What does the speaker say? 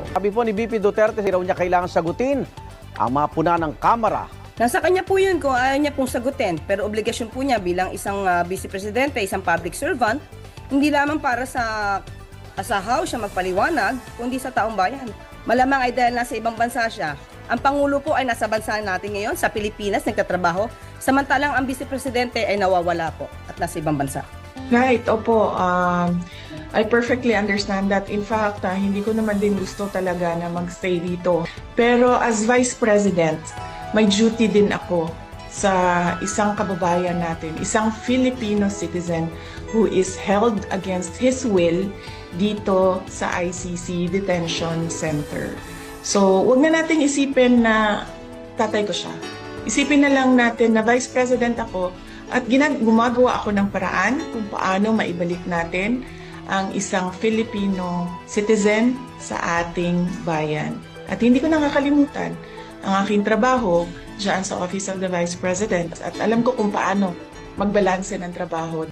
Sabi po ni VP Duterte, raw niya kailangan sagutin ang mga puna ng Kamara. Nasa kanya po yun kung ayaw niya pong sagutin. Pero obligasyon po niya bilang isang vice presidente, isang public servant, hindi lamang para sa House siya magpaliwanag, kundi sa taong bayan. Malamang ay dahil nasa ibang bansa siya. Ang Pangulo po ay nasa bansa natin ngayon, sa Pilipinas, nagtatrabaho. Samantalang ang vice presidente ay nawawala po at nasa ibang bansa. Right, opo. I perfectly understand that. In fact, hindi ko naman din gusto talaga na magstay dito. Pero as Vice President, may duty din ako sa isang kababayan natin, isang Filipino citizen who is held against his will dito sa ICC Detention Center. So, wag na nating isipin na tatay ko siya. Isipin na lang natin na Vice President ako at gumagawa ako ng paraan kung paano maibalik natin ang isang Filipino citizen sa ating bayan. At hindi ko nakakalimutan ang aking trabaho diyan sa Office of the Vice President at alam ko kung paano magbalanse ng trabaho.